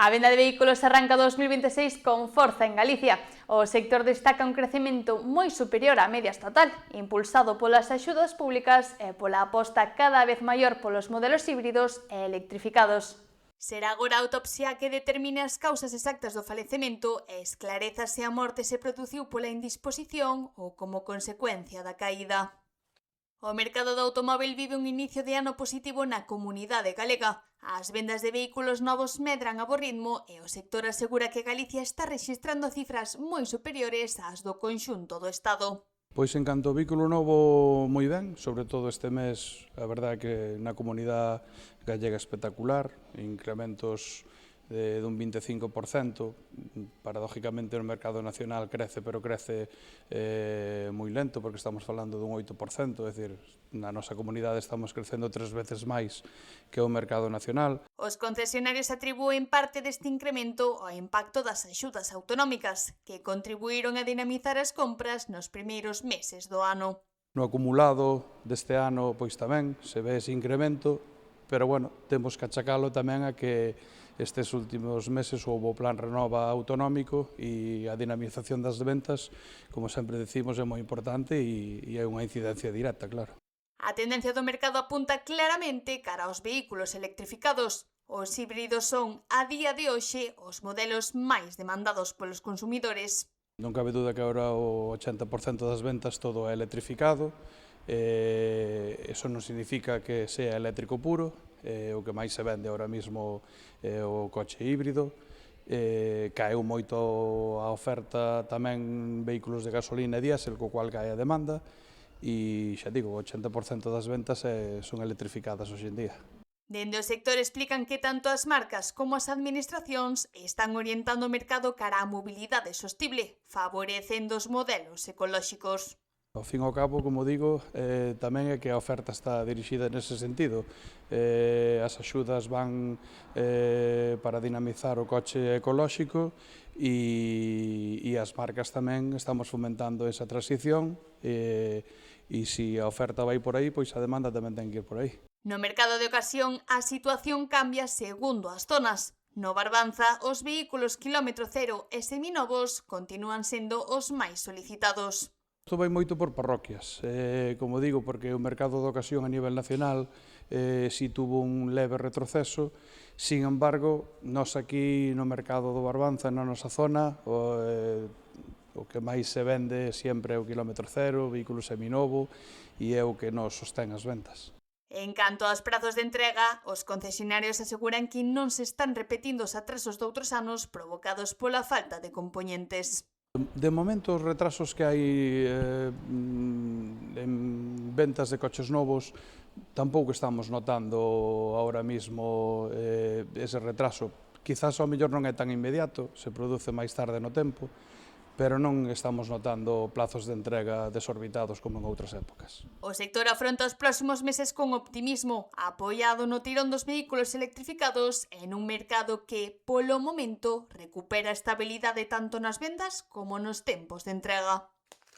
A venda de vehículos arranca 2026 con forza en Galicia. O sector destaca un crecemento moi superior á media estatal, impulsado polas axudas públicas e pola aposta cada vez maior polos modelos híbridos e electrificados. Será agora a autopsia que determine as causas exactas do falecemento e esclareza se a morte se produciu pola indisposición ou como consecuencia da caída. O mercado do automóbil vive un inicio de ano positivo na comunidade galega. As vendas de vehículos novos medran a bo ritmo e o sector asegura que Galicia está rexistrando cifras moi superiores ás do conxunto do Estado. Pois en canto ao vehículo novo, moi ben, sobre todo este mes, a verdade que na comunidade gallega espectacular, incrementos dun 25%, paradójicamente no mercado nacional crece, pero crece moi lento, porque estamos falando dun 8%, é dicir, na nosa comunidade estamos crecendo 3 veces máis que o mercado nacional. Os concesionarios atribúen parte deste incremento ao impacto das axudas autonómicas, que contribuíron a dinamizar as compras nos primeiros meses do ano. No acumulado deste ano, pois tamén se ve ese incremento, pero, bueno, temos que achacalo tamén a que estes últimos meses houve o Plan Renova autonómico e a dinamización das ventas, como sempre decimos, é moi importante e é unha incidencia directa, claro. A tendencia do mercado apunta claramente cara aos vehículos electrificados. Os híbridos son, a día de hoxe, os modelos máis demandados polos consumidores. Non cabe duda que agora o 80% das ventas todo é electrificado. Eso non significa que sea eléctrico puro, o que máis se vende ahora mismo é o coche híbrido. Caeu moito a oferta tamén vehículos de gasolina e diésel, co cual cae a demanda, e xa digo, o 80% das ventas son electrificadas hoxe en día. Dende o sector explican que tanto as marcas como as administracións están orientando o mercado cara á mobilidade sostible, favorecendo os modelos ecolóxicos. Ao fin e ao cabo, como digo, tamén é que a oferta está dirixida nese sentido. As axudas van para dinamizar o coche ecolóxico e as marcas tamén estamos fomentando esa transición e se a oferta vai por aí, pois a demanda tamén ten que ir por aí. No mercado de ocasión, a situación cambia segundo as zonas. No Barbanza, os vehículos kilómetro cero e seminovos continúan sendo os máis solicitados. Isto vai moito por parroquias, como digo, porque o mercado de ocasión a nivel nacional si tuvo un leve retroceso. Sin embargo, nós aquí no mercado do Barbanza, na nosa zona, o que máis se vende sempre é o kilómetro cero, o vehículo seminovo, e é o que nos sostén as ventas. En canto aos prazos de entrega, os concesionarios aseguran que non se están repetindo os atrasos doutros anos provocados pola falta de compoñentes. De momento, os retrasos que hai en ventas de coches novos tampouco estamos notando ahora mismo ese retraso. Quizás ao mellor non é tan inmediato, se produce máis tarde no tempo, pero non estamos notando plazos de entrega desorbitados como en outras épocas. O sector afronta os próximos meses con optimismo, apoiado no tirón dos vehículos electrificados en un mercado que, polo momento, recupera estabilidade tanto nas vendas como nos tempos de entrega.